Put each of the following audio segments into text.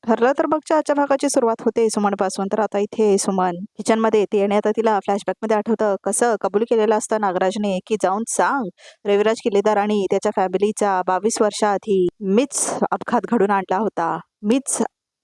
ठरलं तर मगच्या आजच्या भागाची सुरुवात होते सुमनपासून. तर आता इथे सुमन किचनमध्ये येते आणि आता तिला फ्लॅशबॅकमध्ये आठवतं कसं कबूल केलेलं असतं नागराजने की जाऊन सांग रविराज किल्लेदार आणि त्याच्या फॅमिलीचा 22 वर्षाआधी मीच अपघात घडून आणला होता. मीच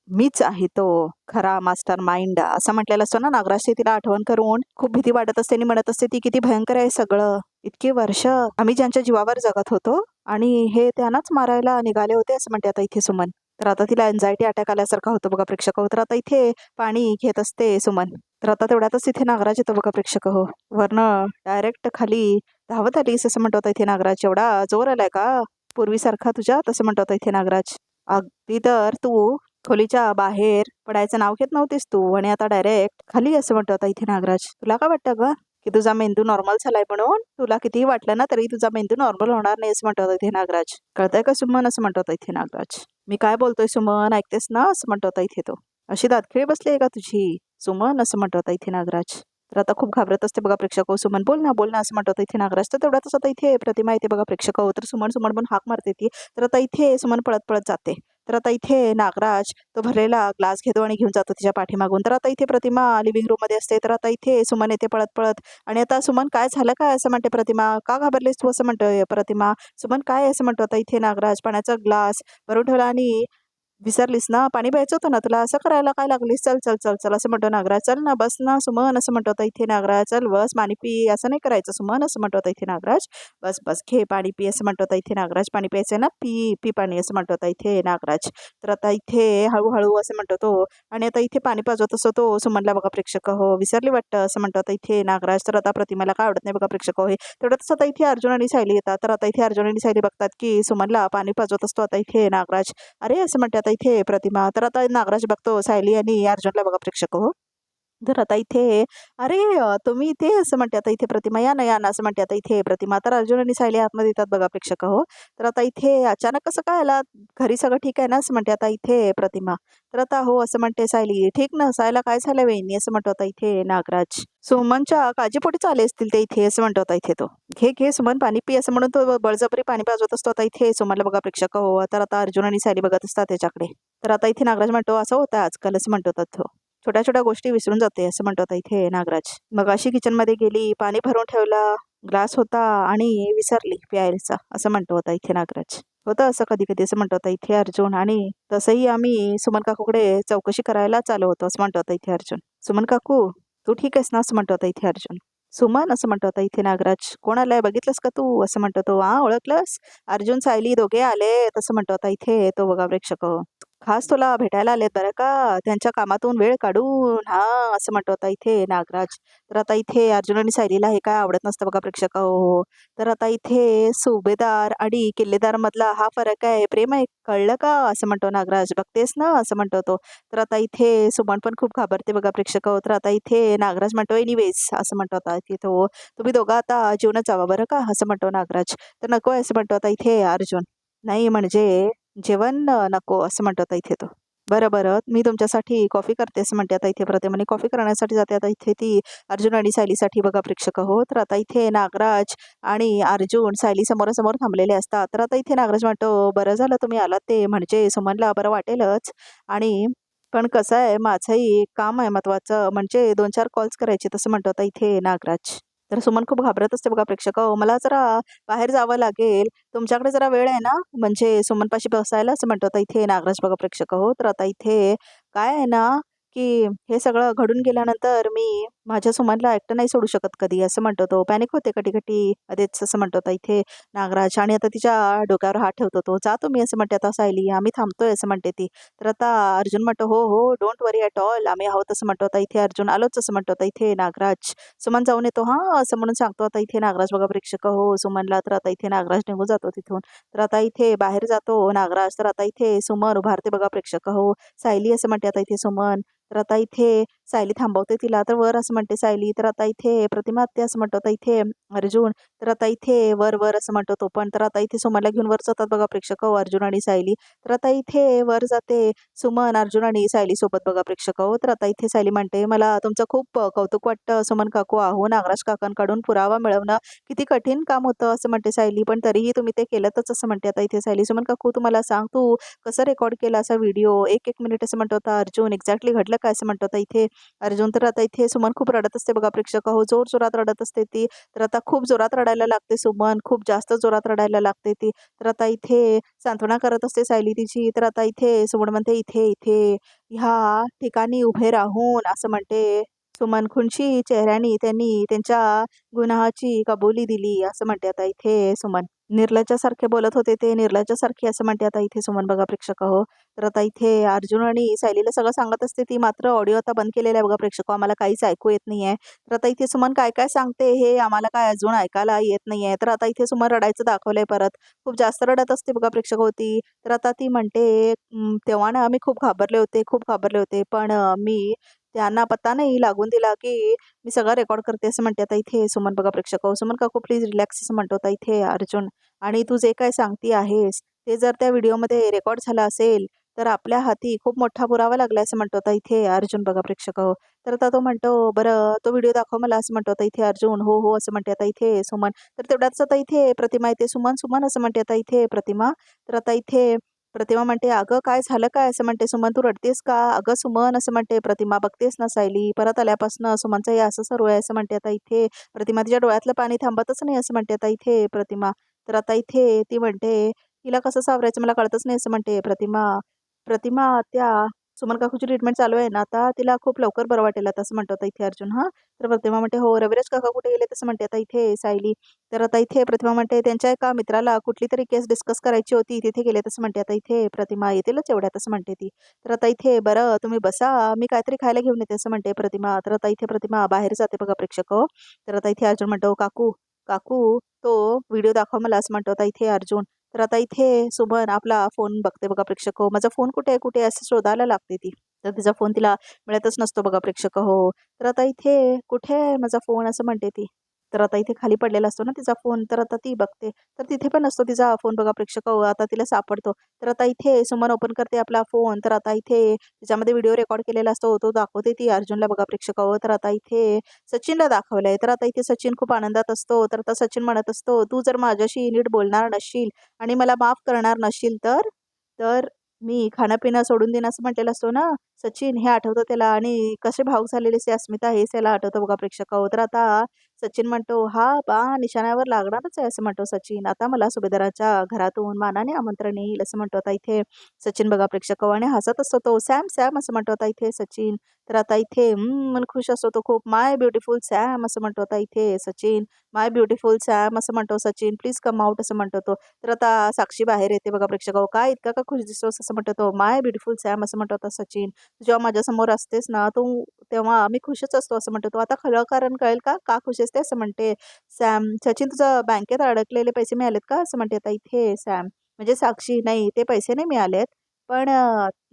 मीच आहे तो खरा मास्टर माइंड असं म्हटलेलं असतं ना नागराजची तिला आठवण करून खूप भीती वाटत असते आणि म्हणत असते ती किती भयंकर आहे सगळं. इतकी वर्ष आम्ही ज्यांच्या जीवावर जगत होतो आणि हे त्यांनाच मारायला निघाले होते असं म्हणते आता इथे सुमन. तर आता तिला एन्झायटी अटॅक आल्यासारखा होतो बघा प्रेक्षक हो. तर आता इथे पाणी घेत असते सुमन. तर आता तेवढ्यातच इथे नागराज येतो बघा प्रेक्षक हो. वरनं डायरेक्ट खाली धावत आलीस असं म्हणतो आता इथे नागराज. एवढा जोर आलाय का पूर्वीसारखा तुझ्या तसं म्हणतो आता इथे नागराज. अगदी तर तू खोलीच्या बाहेर पडायचं नाव घेत नव्हतीस तू आणि आता डायरेक्ट खाली असं म्हणतो आता इथे नागराज. तुला काय वाटतं ग की तुझा मेंदू नॉर्मल झालाय म्हणून? तुला कितीही वाटलं ना तरी तुझा मेंदू नॉर्मल होणार नाही असं म्हणतो आता इथे नागराज. कळतंय का सुमन असं म्हणतो आता इथे नागराज. मी काय बोलतोय सुमन ऐकतेस ना असं म्हणतो आता इथे तो. अशी दातखिळी बसली आहे का तुझी सुमन असं म्हणतो आता इथे नागराज. तर आता खूप घाबरत असते बघा प्रेक्षक हो. सुमन बोल ना असं म्हणतो आता इथे नागराज. तर तेवढ्यातच आता इथे प्रतिमा येते बघा प्रेक्षक हो. तर सुमन सुमन पण हाक मारते ती. तर आता इथे सुमन पळत पळत जाते. तर आता इथे नागराज तो भरलेला ग्लास घेतो आणि घेऊन जातो तिच्या पाठीमागून. तर आता इथे प्रतिमा लिव्हिंग रूम मध्ये असते. तर आता इथे सुमन येते पळत पळत आणि आता सुमन काय झालं काय असं म्हणते प्रतिमा. का घाबरलीस तू असं म्हणतोय प्रतिमा. सुमन काय असं म्हणतो आता इथे नागराज. पाण्याचा ग्लास भरून ठेवला आणि विसरलीस ना पाणी प्यायचं होतं ना तुला असं करायला काय लागलीस. चल चल चल चल असं म्हणतो नागराज. चल ना बस ना सुमन असं म्हणतो आता इथे नागराज. चल बस पाणी पी असं नाही करायचं सुमन असं म्हणतो आता इथे नागराज. बस बस घे पाणी पी असं म्हणतो आता इथे नागराज. पाणी प्यायचं ना पी पी पाणी असं म्हणतो आता इथे नागराज. तर आता इथे हळूहळू असं म्हणतो तो आणि आता इथे पाणी पाजवत असतो तो सुमनला बघा प्रेक्षक हो. विसरली वाटतं असं म्हणतो आता इथे नागराज. तर आता प्रतिमाला काय आवडत नाही बघा प्रेक्षक हो हे. तेवढ्यातच आता इथे अर्जुन आणि सायली येतात. तर आता इथे अर्जुन आणि सायली बघतात की सुमनला पाणी पाजवत असतो आता इथे नागराज. अरे असं म्हणते आता इथे प्रतिमा. तर आता नागराज बघतो सायली आणि अर्जुनला बघा प्रेक्षक हो. तर आता इथे अरे तुम्ही इथे असं म्हणते आता इथे प्रतिमा. या ना असं म्हणते आता इथे प्रतिमा. तर अर्जुन आणि सायली आतमध्ये येतात बघा प्रेक्षक हो. तर आता इथे अचानक कसं काय आला घरी सगळं ठीक आहे ना असं म्हणते आता इथे प्रतिमा. तर आता हो असं म्हणते सायली. ठीक नसायला काय झालं वहिनी असं म्हणतो आता इथे नागराज. सुमनच्या काळजीपोटीच आले असतील ते इथे असं म्हणतो आता इथे तो. घे घे सुमन पाणी पी असं म्हणून तो बळजबरी पाणी पाजवत असतो आता इथे सुमनला बघा प्रेक्षक हो. तर आता अर्जुन आणि सायली बघत असतात त्याच्याकडे. तर आता इथे नागराज म्हणतो असं होतं आजकाल असं म्हणतो तो. छोट्या छोट्या गोष्टी विसरून जाते असं म्हणतो आता इथे नागराज. मग अशी किचन मध्ये गेली पाणी भरून ठेवला ग्लास होता आणि विसरली प्यायचा असं म्हणतो आता इथे नागराज. होतं असं कधी कधी असं म्हणतो आता इथे अर्जुन. आणि तसंही आम्ही सुमन काकूकडे चौकशी करायला आलो होतो असं म्हणतो आता इथे अर्जुन. सुमन काकू तू ठीक आहेस ना असं म्हणतो आता इथे अर्जुन. सुमन असं म्हणतो आता इथे नागराज. कोण आलाय बघितलंस का तू असं म्हणतो तो. हा ओळखलंस अर्जुन सायली दोघे आले तसं म्हणतो आता इथे तो बघा प्रेक्षक. खास तुला भेटायला आलेत बरं का त्यांच्या कामातून वेळ काढून. हा असं म्हणतो आता इथे नागराज. तर आता इथे अर्जुन आणि सायलीला हे काय आवडत नसतं बघा प्रेक्षक हो. तर आता इथे सुभेदार आणि किल्लेदार मधला हा फरक आहे प्रेम आहे कळलं का असं म्हणतो नागराज. बघतेस ना असं म्हणतो तो. तर आता इथे सुमन पण खूप घाबरते बघा प्रेक्षक हो. तर आता इथे नागराज म्हणतो एनिवेज असं म्हणतो आता इथे तो. तुम्ही दोघं आता जेवणच जावा बरं का असं म्हणतो नागराज. तर नको असं म्हणतो आता इथे अर्जुन. नाही म्हणजे जेवण नको असं म्हणतो आता इथे तो. बरं बरं मी तुमच्यासाठी कॉफी करते असं म्हणते आता इथे प्रतिमा. कॉफी करण्यासाठी जाते आता इथे ती अर्जुन आणि सायलीसाठी बघा प्रेक्षक हो. तर आता इथे नागराज आणि अर्जुन सायली समोरासमोर थांबलेले असतात. तर आता इथे नागराज म्हणतो बरं झालं तुम्ही आलात ते म्हणजे सुमनला बरं वाटेलच. आणि पण कसं आहे माझंही काम आहे महत्वाचं म्हणजे 2-4 कॉल्स करायचे तसं म्हणतो आता इथे नागराज. तर सुमन खूप घाबरत असते बघा प्रेक्षक हो. मला जरा बाहेर जावं लागेल तुमच्याकडे जरा वेळ आहे ना म्हणजे सुमनपाशी बसायला असं म्हणतो आता इथे नागराज बघा प्रेक्षक हो. तर आता इथे काय आहे ना की हे सगळं घडून गेल्यानंतर मी माझ्या सुमनला एकटं नाही सोडू शकत कधी असं म्हणतो तो. पॅनिक होते कटी कटी अदेच असं म्हणतो आता इथे नागराज. आणि आता तिच्या डोक्यावर हात ठेवतो तो. जा तुम्ही असं म्हणते आता सायली आम्ही थांबतोय असं म्हणते ती. तर आता अर्जुन म्हणतो हो हो डोंट वरी ॲट ऑल आम्ही आहोत असं म्हणतो आता इथे अर्जुन. आलोच असं म्हणतो आता इथे नागराज. सुमन जाऊन येतो हा असं म्हणून सांगतो आता इथे नागराज बघा प्रेक्षक हो सुमनला. तर आता इथे नागराज निघून जातो तिथून. तर आता इथे बाहेर जातो नागराज. तर आता इथे सुमन उभारते बघा प्रेक्षक हो. सायली असं म्हणते आता इथे सुमन. तर आता इथे सायली थांबवते तिला. तर वर असं म्हणते सायली. तर आता इथे प्रतिमा आत्या असं म्हणतो. आता इथे अर्जुन. तर आता इथे वर वर असं म्हणतो तो पण. तर आता इथे सुमनला घेऊन वर जातात बघा प्रेक्षक अर्जुन आणि सायली. तर आता इथे वर जाते सुमन, अर्जुन आणि सायली सोबत बघा प्रेक्षक तर आता इथे सायली म्हणते, मला तुमचं खूप कौतुक वाटतं सुमन काकू. अहो नागराज काकांकडून पुरावा मिळवणं किती कठीण काम होतं असं म्हणते सायली. पण तरीही तुम्ही ते केलंतच असं म्हणते आता इथे सायली. सुमन काकू तुम्हाला सांग, तू कसं रेकॉर्ड केला असा व्हिडिओ? एक एक मिनिट असं म्हणतो होता अर्जुन. एक्झॅक्टली घडलं काय असं म्हणतो होता इथे अर्जुन. तर आता इथे सुमन खूप रडत असते बघा प्रेक्षक जोर जोरात रडत असते ती. तर आता खूप जोरात रडायला लागते सुमन, खूप जास्त जोरात रडायला लागते ती. तर आता इथे सांत्वना करत असते सायली तिची. तर आता इथे सुमन म्हणते, इथे इथे ह्या ठिकाणी उभे राहून असं म्हणते सुमन. खुनशी चेहऱ्याने त्यांनी त्यांच्या गुन्हाची कबुली दिली असं म्हणते आता इथे सुमन. निर्लज्जासारखे बोलत होते ते निर्लज्जासारखे असं म्हणते आता इथे सुमन बघा प्रेक्षक तर आता इथे अर्जुन आणि सायलीला सगळं सांगत असते ती. मात्र ऑडिओ आता बंद केलेला आहे बघा प्रेक्षक, आम्हाला काहीच ऐकू येत नाहीये. तर आता इथे सुमन काय काय सांगते हे आम्हाला काय अजून ऐकायला येत नाहीये. तर आता इथे सुमन रडायचं दाखवलंय परत. खूप जास्त रडत असते बघा प्रेक्षक होती. तर आता ती म्हणते, तेव्हा ना मी खूप घाबरले होते, खूप घाबरले होते. पण मी त्यांना पत्ता नाही लागून दिला की मी सगळं रेकॉर्ड करते असं म्हणते आता इथे सुमन बघा प्रेक्षक सुमन काकू प्लीज रिलॅक्स असं म्हणतो आता इथे अर्जुन. आणि तू जे काय सांगती आहेस ते जर त्या व्हिडिओमध्ये रेकॉर्ड झालं असेल तर आपल्या हाती खूप मोठा पुरावा लागला असं म्हणतो आता इथे अर्जुन बघा प्रेक्षक तर आता तो म्हणतो, बरं तो व्हिडिओ दाखव मला असं म्हणतो आता इथे अर्जुन. हो हो असं म्हणते आता इथे सुमन. तर तेवढ्याच आता इथे प्रतिमा येते. सुमन सुमन असं म्हणते आता इथे प्रतिमा. तर आता इथे प्रतिमा म्हणते, अगं काय झालं काय असं म्हणते सुमन. तू रडतेस का? अगं सुमन असं म्हणते प्रतिमा. बघतेस ना सायली परत आल्यापासून सुमनचं हे असं सर्व आहे असं म्हणते आता इथे प्रतिमा. तिच्या डोळ्यातलं पाणी थांबतच नाही असं म्हणते आता इथे प्रतिमा. तर आता इथे ती म्हणते, तिला कसं सावरायचं मला कळतच नाही असं म्हणते प्रतिमा. प्रतिमा त्या सुमन काकूची ट्रीटमेंट चालू आहे ना आता, तिला खूप लवकर बरं वाटेल आता असं म्हणतो आता इथे अर्जुन. हा तर प्रतिमा म्हणते, हो रविराज काका कुठे गेले तसं म्हणते आता इथे सायली. तर आता इथे प्रतिमा म्हणते, त्यांच्या एका मित्राला कुठली तरी केस डिस्कस करायची होती, तिथे गेले तसं म्हणते आता इथे प्रतिमा. येतीलच एवढ्यात असं म्हणते ती. तर आता इथे, बरं तुम्ही बसा, मी काहीतरी खायला घेऊन येते असं म्हणते प्रतिमा. तर आता इथे प्रतिमा बाहेर जाते बघा प्रेक्षक तर आता इथे अर्जुन म्हणतो, काकू काकू तो व्हिडिओ दाखव मला असं म्हणतो आता इथे अर्जुन. तर आता इथे सुमन आपला फोन बघते बघा प्रेक्षक माझा फोन कुठे आहे कुठे आहे असं शोधायला लागते ती. तर तिचा फोन तिला मिळतच नसतो बघा प्रेक्षक तर आता इथे कुठे आहे माझा फोन असं म्हणते ती. तर आता इथे खाली पडलेला असतो ना तिचा फोन. तर आता ती बघते तर तिथे पण नसतो तिचा फोन बघा प्रेक्षक आता तिला सापडतो. तर आता इथे सुमन ओपन करते आपला फोन. तर आता इथे त्याच्यामध्ये व्हिडिओ रेकॉर्ड केलेला असतो तो दाखवते ती अर्जुनला बघा प्रेक्षक तर आता इथे सचिनला दाखवलंय. तर आता इथे सचिन खूप आनंदात असतो. तर आता सचिन म्हणत असतो, तू जर माझ्याशी नीट बोलणार नसशील आणि मला माफ करणार नसशील तर तर मी खाणं-पिणं सोडून देईन असं म्हटलेलं असतो ना सचिन. हे आठवतं त्याला आणि कसे भावूक झालेले ते अस्मिता हेच त्याला आठवतं बघा प्रेक्षक तर आता सचिन म्हणतो, हा बा निशाण्यावर लागणारच आहे असं म्हणतो सचिन. आता मला सुभेदाराच्या घरातून मानाने आमंत्रण येईल असं म्हणतो आता इथे सचिन बघा प्रेक्षक आणि हसत असतो तो. सॅम सॅम असं म्हणतो आता इथे सचिन. तर आता इथे मन खुश असतो तो खूप. माय ब्युटिफुल सॅम असं म्हणतो आता इथे सचिन. माय ब्युटिफुल सॅम असं म्हणतो सचिन. प्लीज कम आउट असं म्हणतो तो. तर आता साक्षी बाहेर येते बघा प्रेक्षक काय इतका का खुश दिसतोस असं म्हणतो तो. माय ब्युटिफुल सॅम असं म्हणतो आता सचिन. तू जेव्हा माझ्यासमोर असतेस ना तू तेव्हा मी खुशच असतो असं म्हणतो तो. आता खरं कारण कळेल का का खुश असते असं म्हणते सॅम. सचिन तुझं बँकेत अडकलेले पैसे मिळालेत का असं म्हणते आता इथे सॅम. म्हणजे साक्षी, नाही ते पैसे नाही मिळालेत पण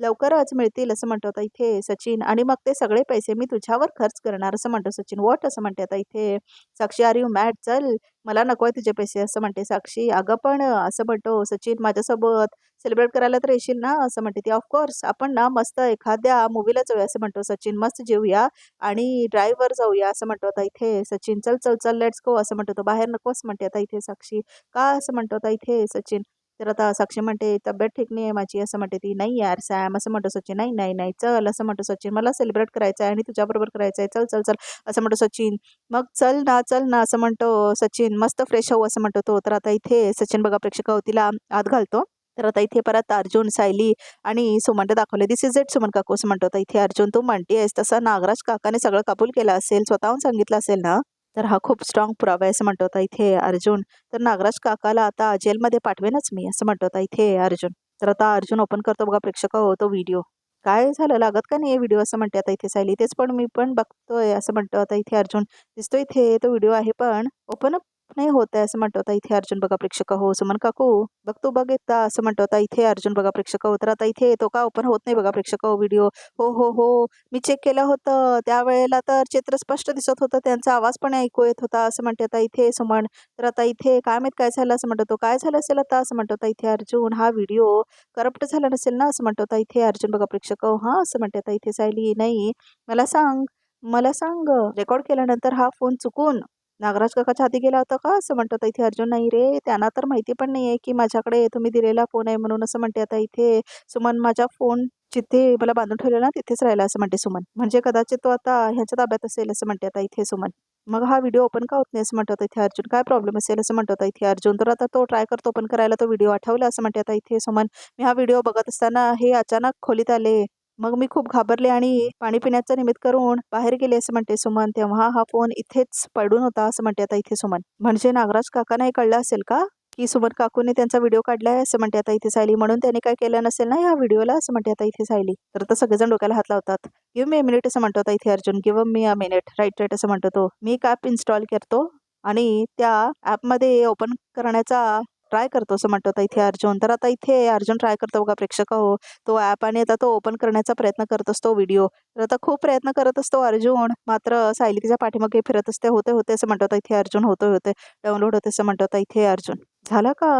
लवकरच मिळतील असं म्हणतो आता इथे सचिन. आणि मग ते सगळे पैसे मी तुझ्यावर खर्च करणार असं म्हणतो सचिन. व्हॉट असं म्हणते आता इथे साक्षी. R you mad? चल मला नको आहे तुझे पैसे असं म्हणते साक्षी. अगं पण असं म्हणतो सचिन, माझ्यासोबत सेलिब्रेट करायला तर येशील ना असं म्हणते ती. ऑफकोर्स आपण ना मस्त एखाद्या मूवीला जाऊया असं म्हणतो सचिन. मस्त जेऊया आणि ड्राईव्हवर जाऊया असं म्हणतो आता इथे सचिन. चल चल चल लेट्स गो असं म्हणतो तो. बाहेर नको असं म्हणते आता इथे साक्षी. का असं म्हणतो आता इथे सचिन. तर आता साक्षी म्हणते, तब्येत ठीक नाही आहे माझी असं म्हणते ती. नाही यार सॅम असं म्हणतो सचिन. नाही नाही नाही चल असं म्हणतो सचिन. मला सेलिब्रेट करायचं आहे आणि तुझ्याबरोबर करायचं आहे. चल चल चल असं म्हणतो सचिन. मग चल ना असं म्हणतो सचिन. मस्त फ्रेश होऊ असं म्हणतो तो. तर आता इथे सचिन बघा प्रेक्षक तिला आत घालतो. तर आता इथे परत अर्जुन, सायली आणि सुमन दाखवले. दिस इज इट सुमन काकू असं म्हणतो आता इथे अर्जुन. तू म्हणतेस तसं नागराज काकाने सगळं कबूल केलं असेल, स्वतःहून सांगितलं असेल ना, तर हा खूप स्ट्रॉंग पुरावा आहे असं म्हणतो आता इथे अर्जुन. तर नागराज काकाला आता जेलमध्ये पाठवेनच मी असं म्हणतो आता इथे अर्जुन. तर आता अर्जुन ओपन करतो बघा प्रेक्षक तो व्हिडिओ. काय झालं लागत का नाही व्हिडिओ असं म्हणते आता इथे सायली. तेच पण मी पण बघतोय असं म्हणतो आता इथे अर्जुन. दिसतो इथे तो व्हिडिओ आहे पण ओपन अप नाही होत आहे असं म्हणतो आता इथे अर्जुन बघा प्रेक्षक हो. सुमन काकू बघ तू बघ एकदा असं म्हणतो आता इथे अर्जुन बघा प्रेक्षक हो. तर आता इथे तो का ओपन होत नाही बघा प्रेक्षक हो व्हिडिओ. हो हो हो, मी चेक केलं होतं त्यावेळेला तर चित्र स्पष्ट दिसत होतं, त्यांचा आवाज पण ऐकू येत होता असं म्हणते आता इथे सुमन. तर आता इथे काय माहित काय झालं असं म्हणतो तो. काय झालं असेल आता असं म्हणतो आता इथे अर्जुन. हा व्हिडिओ करप्ट झाला नसेल ना असं म्हणतो आता इथे अर्जुन बघा प्रेक्षक हो. हा असं म्हणते आता इथे सायली. नाही मला सांग, मला सांग, रेकॉर्ड केल्यानंतर हा फोन चुकून नागराज काकाच्या हाती गेला होता का असं म्हणतात इथे अर्जुन. नाही रे, त्यांना तर माहिती पण नाहीये की माझ्याकडे तुम्ही दिलेला फोन आहे म्हणून असं म्हणते आता इथे सुमन. माझा फोन जिथे मला बांधून ठेवलेला ना तिथेच राहिला असं म्हणते सुमन. म्हणजे कदाचित तो आता ह्याच्या ताब्यात असेल असं म्हणते आता इथे सुमन. मग हा व्हिडिओ ओपन का होत नाही असं म्हणतात इथे अर्जुन. काय प्रॉब्लेम असेल असं म्हणतात इथे अर्जुन. तर आता तो ट्राय करतो ओपन करायला, तो व्हिडिओ आठवला असं म्हणते आता इथे सुमन. मी हा व्हिडिओ बघत असताना हे अचानक खोलीत आले. मग मी खूप घाबरले आणि पाणी पिण्याचं निमित्त करून बाहेर गेले असं म्हणते सुमन. तेव्हा हा फोन इथेच पडून होता असं म्हणते आता इथे सुमन. म्हणजे नागराज काकांना हे कळलं असेल का की सुमन काकूने त्यांचा व्हिडिओ काढलाय असं म्हणते आता इथे सायली. म्हणून त्याने काय केलं नसेल ना या व्हिडिओला असं म्हणते आता इथे सायली. तर आता सगळेजण डोक्याला हात लावतात. गिव्ह मी अ मिनिट असं म्हणतो आता इथे Arjun. Give me a minute, right right असं म्हणतो तो. मी एक ॲप इन्स्टॉल करतो आणि त्या ॲपमध्ये ओपन करण्याचा ट्राय करतो असं म्हणतो आता इथे अर्जुन. तर आता इथे अर्जुन ट्राय करतो बघा प्रेक्षक हो तो ॲप, आणि आता तो ओपन करण्याचा प्रयत्न करत असतो व्हिडिओ. तर आता खूप प्रयत्न करत असतो अर्जुन, मात्र सायली तिच्या पाठीमागे फिरत असते. होते होते असं म्हणतो आता इथे अर्जुन. होते होते, डाउनलोड होते असं म्हणतो आता इथे अर्जुन. झालं का?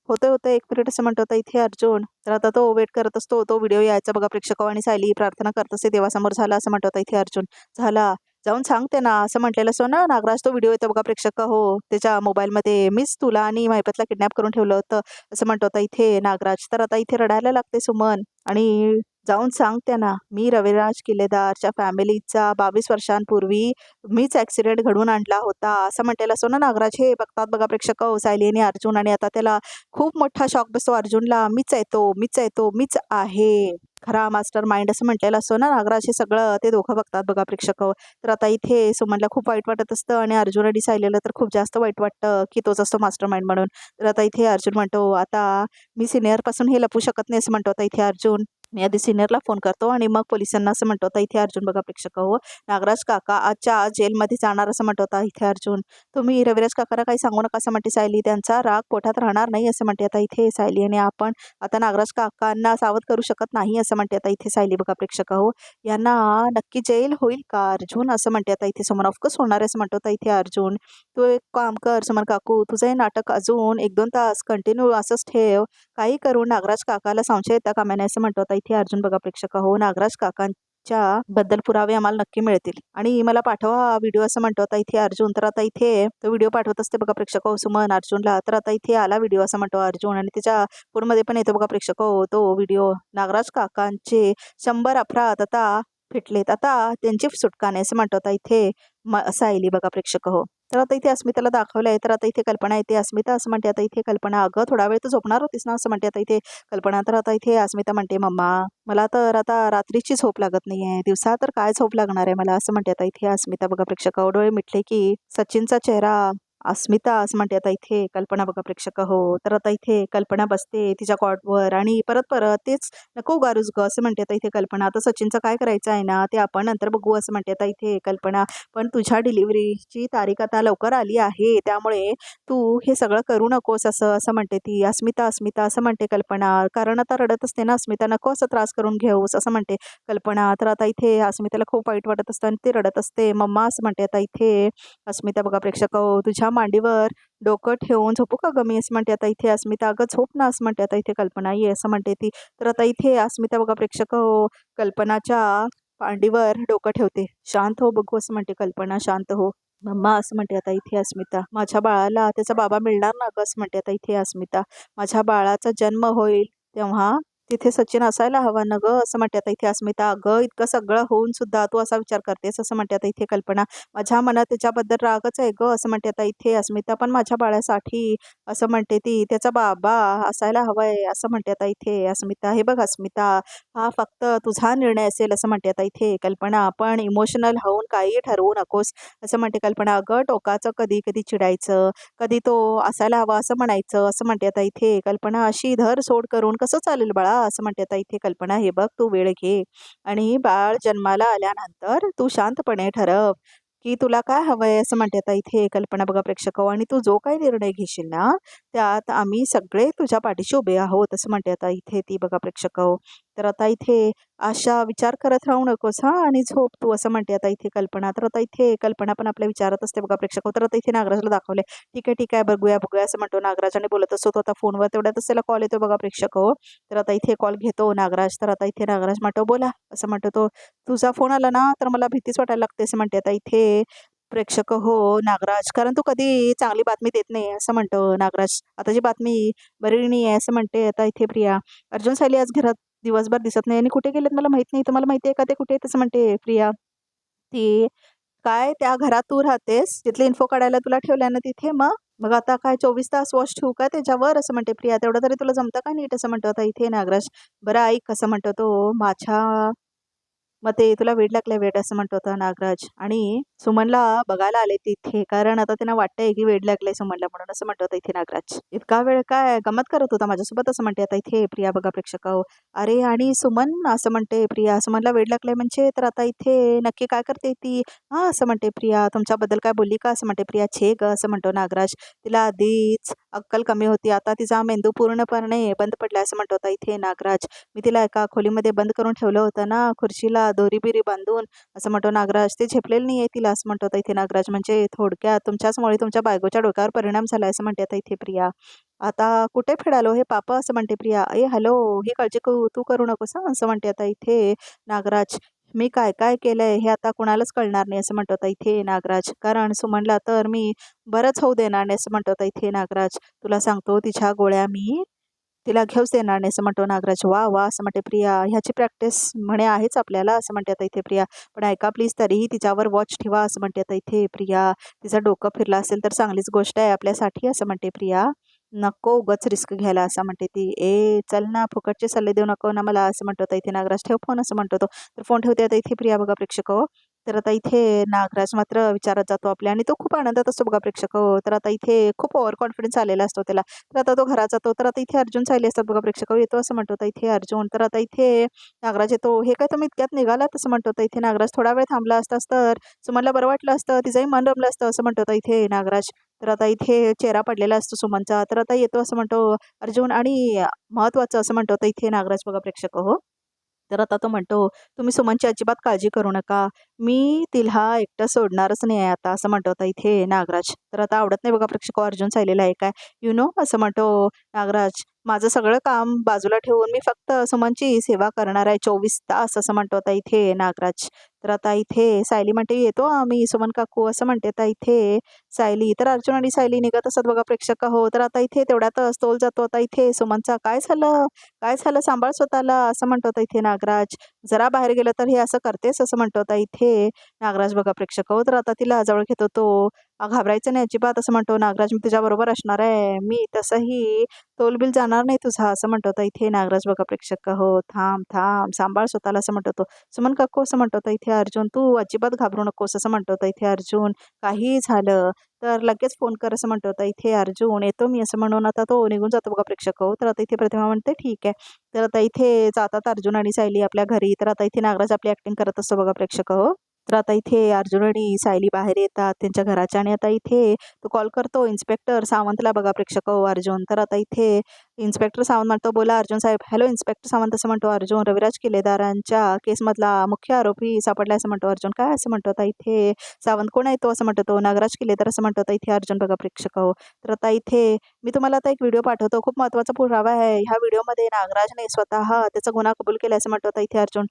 होते होते, एक मिनिट असं म्हणतो आता इथे अर्जुन. तर आता तो वेट करत असतो तो व्हिडिओ यायचा बघा प्रेक्षक हो. आणि सायली प्रार्थना करत असते देवासमोर. झाला असं म्हणतो आता इथे अर्जुन. झाला, जाऊन सांगते ना असं म्हटलेलं असो ना नागराज. तो व्हिडिओ येतो बघा प्रेक्षक हो त्याच्या मोबाईलमध्ये. मीच तुला आणि महिपतला किडनॅप करून ठेवलं होतं असं म्हणतो आता इथे नागराज. तर आता इथे रडायला लागते सुमन आणि जाऊन सांगते ना, मी रविराज किल्लेदारच्या फॅमिलीचा 22 वर्षांपूर्वी मीच ऍक्सिडेंट घडवून आणला होता असं म्हटलेलं असो ना नागराज. हे बघतात बघा प्रेक्षक हो सायली आणि अर्जुन, आणि आता त्याला खूप मोठा शॉक बसतो अर्जुनला. मीच आहे तो, मीच आहे तो, मीच आहे खरा मास्टर माइंड असं म्हटलेलं असतो ना नागराज. हे सगळं ते दोघं बघतात बघा प्रेक्षक हो. तर आता इथे सुमनला खूप वाईट वाटत असतं आणि अर्जुन आणि सायलीला तर खूप जास्त वाईट वाटतं की तोच असतो मास्टर माइंड म्हणून. तर आता इथे अर्जुन म्हणतो आता मी सिनियर पासून हे लपू शकत नाही असं म्हणतो आता इथे अर्जुन. मी आधी सिनियरला फोन करतो आणि मग पोलिसांना असं म्हणतो आता इथे अर्जुन बघा प्रेक्षक हो. नागराज काका आजच्या आज जेलमध्ये जाणार असं म्हणतो आता इथे अर्जुन. तुम्ही रविराज काकाला काही सांगू नका असं म्हणते सायली. त्यांचा राग पोटात राहणार नाही असं म्हणते आता इथे सायली. आणि आपण आता नागराज काकांना सावध करू शकत नाही असं म्हणते आता इथे सायली बघा प्रेक्षक हो. यांना नक्की जेल होईल का अर्जुन असं म्हणते आता इथे सुमन. ऑफकोर्स होणार आहे असं म्हणतो आता इथे अर्जुन. तू एक काम कर सुमन काकू, तुझं हे नाटक अजून 1-2 तास कंटिन्यू असंच ठेव. काही करून नागराज काकाला संशय येता कामा नये असं म्हणतो आता इथे अर्जुन बघा प्रेक्षक हो. नागराज काकांच्या बद्दल पुरावे आम्हाला नक्की मिळतील आणि मला पाठवा व्हिडिओ असं म्हणतो आता इथे अर्जुन. तर आता इथे तो व्हिडिओ पाठवत असते बघा प्रेक्षक हो सुमन अर्जुनला. तर आता इथे आला व्हिडिओ असं म्हणतो अर्जुन, आणि त्याच्या फोनमध्ये पण येतो बघा प्रेक्षक हो तो व्हिडिओ. नागराज काकांचे 100 अपराध आता फिटलेत, आता त्यांची सुटका नाही असं म्हणतो आता इथे सायली बघा प्रेक्षक हो. तर आता इथे अस्मिताला दाखवलंय. तर आता इथे कल्पना येते. अस्मिता असं म्हणते आता इथे कल्पना. अगं थोडा वेळ तू झोपणार होतीस ना असं म्हणते आता इथे कल्पना. तर आता इथे अस्मिता म्हणते मम्मा मला तर आता रात्रीची झोप लागत नाहीये, दिवसा तर काय झोप लागणार आहे मला असं म्हणते आता इथे अस्मिता बघा प्रेक्षक. डोळे मिटले की सचिनचा चेहरा. अस्मिता असं म्हणते आता इथे कल्पना बघा प्रेक्षक हो. तर आता इथे कल्पना बसते तिच्या कॉटवर आणि परत परत तेच नको उगारूच ग असं म्हणते आता इथे कल्पना. आता सचिनचं काय करायचं आहे ना ते आपण नंतर बघू असं म्हणते आता इथे कल्पना. पण तुझ्या डिलिव्हरीची तारीख आता लवकर आली आहे, त्यामुळे तू हे सगळं करू नकोस असं असं म्हणते ती. अस्मिता अस्मिता असं म्हणते कल्पना. कारण आता रडत असते ना अस्मिता. नको असं त्रास करून घेऊस असं म्हणते कल्पना. तर आता इथे अस्मिताला खूप वाईट वाटत असतं आणि ती रडत असते. मम्मा असं म्हणते आता इथे अस्मिता बघा प्रेक्षक हो. तुझ्या मांडीवर डोकं ठेवून झोपू का ग मी असं म्हणते आता इथे अस्मिता. अगं झोप ना असं म्हणते आता इथे कल्पना. ये असं म्हणते ती. तर आता इथे अस्मिता बघा प्रेक्षक हो कल्पनाच्या पांडीवर डोकं ठेवते. शांत हो बघू असं म्हणते कल्पना. शांत हो मम्मा असं म्हणते आता इथे अस्मिता. माझ्या बाळाला त्याचा बाबा मिळणार ना ग असं म्हणते आता इथे अस्मिता. माझ्या बाळाचा जन्म होईल तेव्हा तिथे सचिन असायला हवा ना ग असं म्हणते आता इथे अस्मिता. अगं इतकं सगळं होऊन सुद्धा तू असा विचार करतेस असं म्हणते आता इथे कल्पना. माझ्या मनात त्याच्याबद्दल रागच आहे ग असं म्हणते आता इथे अस्मिता. पण माझ्या बाळासाठी असं म्हणते ती त्याचा बाबा असायला हवाय असं म्हणते आता इथे अस्मिता. हे बघ अस्मिता, हा फक्त तुझा निर्णय असेल असं म्हणते आता इथे कल्पना. पण इमोशनल होऊन काही ठरवू नकोस असं म्हणते कल्पना. अगं टोकाचं कधी कधी चिडायचं, कधी तो असायला हवा असं म्हणायचं असं म्हणते आता इथे कल्पना. अशी धर सोड करून कसं चालेल बाळा असं म्हणते आता इथे कल्पना. हे बघ तू वेळ घे आणि बाळ जन्माला आल्यानंतर तू शांतपणे ठरव की तुला काय हवंय असं म्हणते आता इथे कल्पना बघा प्रेक्षक आणि तू जो काही निर्णय घेशील ना त्यात आम्ही सगळे तुझ्या पाठीशी उभे आहोत असं म्हणते आता इथे ती बघा प्रेक्षक. तर आता इथे अशा विचार करत राहू नकोस हा आणि झोप तू असं म्हणते आता इथे कल्पना. तर आता इथे कल्पना पण आपल्या विचारत असते बघा प्रेक्षक. तर आता इथे नागराजला दाखवले. ठीक आहे बघूया बघूया असं म्हणतो नागराज आणि बोलत असतो तो आता फोनवर. तेवढ्यातच त्याला कॉल येतो बघा प्रेक्षक. तर आता इथे कॉल घेतो नागराज. तर आता इथे नागराज म्हणतो बोला असं म्हणतो तो. तुझा फोन आला ना तर मला भीतीच वाटायला लागते असं म्हणते आता इथे प्रेक्षक. हो नागराज, कारण तू कधी चांगली बातमी देत नाही असं म्हणतो नागराज. आताची बातमी बरी नाही आहे असं म्हणते आता इथे प्रिया. अर्जुन सायली आज घरात दिवसभर दिसत नाही आणि कुठे गेलेत मला माहित नाही. तुम्हाला माहिती आहे का ते कुठे आहेत असं म्हणते प्रिया. ती काय त्या घरात तू राहतेस तिथली इन्फो काढायला तुला ठेवलंय ना तिथे. मग मग आता काय 24 तास वॉच ठेवू का त्याच्यावर असं म्हणते प्रिया. तेवढं तरी तुला जमतं का नीट असं म्हणतो आता इथे नागराज. बरं ऐक असं म्हणतो तो माझ्या मग ते तुला वेड लागलंय वेड असं म्हणतो होता नागराज आणि सुमनला बघायला आले तिथे, कारण आता त्यांना वाटतंय की वेड लागलंय सुमनला म्हणून असं म्हणतो होता इथे नागराज. इतका वेळ काय गमत करत होता माझ्यासोबत असं म्हणते आता इथे प्रिया बघा प्रेक्षक. अरे आणि सुमन असं म्हणते प्रिया. सुमनला वेड लागलंय म्हणजे तर आता इथे नक्की काय करते ती. हा असं म्हणते प्रिया. तुमच्याबद्दल काय बोलली का असं म्हणते प्रिया. छे ग असं म्हणतो नागराज. तिला आधीच अक्कल कमी होती, आता तिचा मेंदू पूर्णपणे बंद पडलाय असं म्हणतो होता इथे नागराज. मी तिला एका खोलीमध्ये बंद करून ठेवलं होतं ना खुर्चीला दोरी बिरी बांधून असं म्हणतो नागराज. ते झेपलेलं नाही आहे तिला असं म्हणतो आता इथे नागराज. म्हणजे थोडक्यात तुमच्याचमुळे तुमच्या बायकोच्या डोक्यावर परिणाम झालाय असं म्हणते आता इथे प्रिया. आता कुठे फिरालो हे पाप असं म्हणते प्रिया. हॅलो ही काळजी तू करू नकोस हं असं म्हणते आता इथे नागराज. मी काय काय केलंय हे आता कुणालाच कळणार नाही असं म्हणतो आता इथे नागराज, कारण सुमनला तर मी बरंच होऊ देणार नाही असं म्हणतो आता इथे नागराज. तुला सांगतो तिच्या गोळ्या मी तिला घेऊच देणार नाही असं म्हणतो नागराज. वा वा असं म्हणते प्रिया. ह्याची प्रॅक्टिस म्हणे आहेच आपल्याला असं म्हणते आता इथे प्रिया. पण ऐका प्लीज तरीही तिच्यावर वॉच ठेवा असं म्हणते आता इथे प्रिया. तिचं डोकं फिरलं असेल तर चांगलीच गोष्ट आहे आपल्यासाठी असं म्हणते प्रिया. नको उगाच रिस्क घ्यायला असं म्हणते ती. चल ना फुकटचे सल्ले देऊ नको ना मला असं म्हणतो आता इथे नागराज. ठेव फोन असं म्हणतो तो. तर फोन ठेवते आता इथे प्रिया बघा प्रेक्षक. तर आता इथे नागराज मात्र विचारत जातो आपल्या आणि तो खूप आनंदात असतो बघा प्रेक्षक. तर आता इथे खूप ओव्हर कॉन्फिडन्स आलेला असतो त्याला. तर आता तो घरात जातो. तर आता इथे अर्जुन सायली असतात बघा प्रेक्षक. येतो असं म्हणतो आता इथे अर्जुन. तर आता इथे नागराज येतो. हे काय तुम्ही इतक्यात निघालात असं म्हणतो आता इथे नागराज. थोडा वेळ थांबला असतास तर सुमनला बरं वाटलं असतं, तिचंही मन रमलं असतं असं म्हणतो आता इथे नागराज. तर आता इथे चेहरा पडलेला असतो सुमनचा. तर आता येतो असं म्हणतो अर्जुन आणि महत्वाचं असं म्हणतो आता इथे नागराज बघा प्रेक्षक. हो तर आता तो म्हणतो तुम्ही सुमनची अजिबात काळजी करू नका, मी तिला एकटं सोडणारच नाही आहे आता असं म्हणतो आता इथे नागराज. तर आता आवडत नाही बघा प्रेक्षक अर्जुन सायलीला आहे काय असं म्हणतो नागराज. माझं सगळं काम बाजूला ठेवून मी फक्त सुमनची सेवा करणार आहे 24 तास असं म्हणतो आता इथे नागराज. तर आता इथे सायली म्हणते येतो आम्ही सुमन काकू असं म्हणते आता इथे सायली. तर अर्जुन आणि सायली निघत असत बघा प्रेक्षक. हो तर आता इथे तेवढ्यातच तोल जातो आता इथे सुमनचा. काय झालं सांभाळ स्वतःला असं म्हणतो आता इथे नागराज. जरा बाहेर गेलं तर हे असं करतेस असं म्हणतो आता इथे नागराज बघा प्रेक्षक. हो तर आता तिला जवळ घेतो तो. घाबरायचं नाही अजिबात असं म्हणतो नागराज. मी तुझ्याबरोबर असणार आहे, मी तसंही तोलबिल जाणार नाही तुझा असं म्हणतो आता इथे नागराज बघा प्रेक्षक. हो थांब थांब सांभाळ स्वतःला असं म्हणतो तो. सुमन काकू असं म्हणतो आता इथे अर्जुन. तू अजिबात घाबरू नकोस असं म्हणतो आता इथे अर्जुन. काही झालं तर लगेच फोन कर असं म्हणतो आता इथे अर्जुन. येतो मी असं म्हणून आता तो निघून जातो बघा प्रेक्षक. हो तर आता इथे प्रतिमा म्हणते ठीक आहे. तर आता इथे जातात अर्जुन आणि सायली आपल्या घरी. तर आता इथे नागराज आपली ऍक्टिंग करत असतो बघा प्रेक्षक. हो तर आता इथे अर्जुन आणि सायली बाहेर येतात त्यांच्या घराच्या आणि आता इथे तो कॉल करतो इन्स्पेक्टर सावंतला बघा प्रेक्षक. हो अर्जुन. तर आता इथे इन्स्पेक्टर सावंत म्हणतो बोला अर्जुन साहेब. हॅलो इन्स्पेक्टर सावंत असं म्हणतो अर्जुन. रविराज किल्लेदारांच्या केसमधला मुख्य आरोपी सापडला असं म्हणतो अर्जुन. काय असं म्हणतो आता इथे सावंत. कोण आहे तो असं म्हणतो तो. नागराज किल्लेदार असं म्हणतो आता इथे अर्जुन बघा प्रेक्षक. हो तर आता इथे मी तुम्हाला आता एक व्हिडिओ पाठवतो, खूप महत्त्वाचा पुरावा आहे. ह्या व्हिडिओमध्ये नागराजने स्वतः त्याचा गुन्हा कबूल केला असं म्हणतो आता इथे अर्जुन.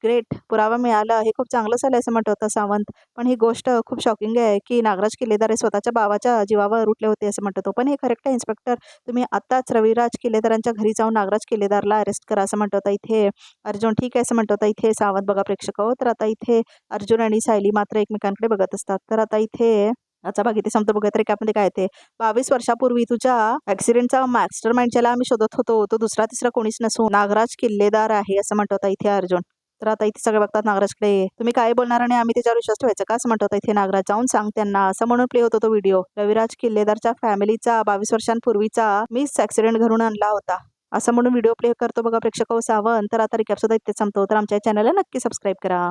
ग्रेट पुरावा मिळाला, हे खूप चांगलं झालं असं म्हणतो होता सावंत. पण ही गोष्ट खूप शॉकिंग आहे की नागराज किल्लेदार हे स्वतःच्या भावाच्या जीवावर उठले होते असं म्हणतो तो. पण हे करेक्ट आहे इन्स्पेक्टर, तुम्ही आत्ताच रविराज किल्लेदारांच्या घरी जाऊन नागराज किल्लेदारला अरेस्ट करा असं म्हणतो होता इथे अर्जुन. ठीक आहे असं म्हणतो होता इथे सावंत बघा प्रेक्षक. हो तर आता इथे अर्जुन आणि सायली मात्र एकमेकांकडे बघत असतात. तर आता इथे अच्छा बघ इथे समजा बघत रेकॅपमध्ये काय ते 22 वर्षापूर्वी तुझ्या ऍक्सिडेंटचा मास्टर माइंड ज्याला आम्ही शोधत होतो तो दुसरा तिसरा कोणीच नसून नागराज किल्लेदार आहे असं म्हणतो होता इथे अर्जुन. तर आता इथे सगळे बघतात नागराजकडे. तुम्ही काय बोलणार आणि आम्ही त्याच्यावर विश्वास ठेवायचा का असं म्हणतो होता इथे नागराज. जाऊन सांग त्यांना असं म्हणून प्ले होतो तो व्हिडिओ. रविराज किल्लेदारच्या फॅमिलीचा 22 वर्षांपूर्वीचा मीच ऍक्सिडेंट घडून आणला होता असं म्हणून व्हिडिओ प्ले करतो बघा प्रेक्षक सावंत. तर आता रिकॅप सुद्धा इथे संपतो. तर आमच्या चॅनलला नक्की सबस्क्राईब करा.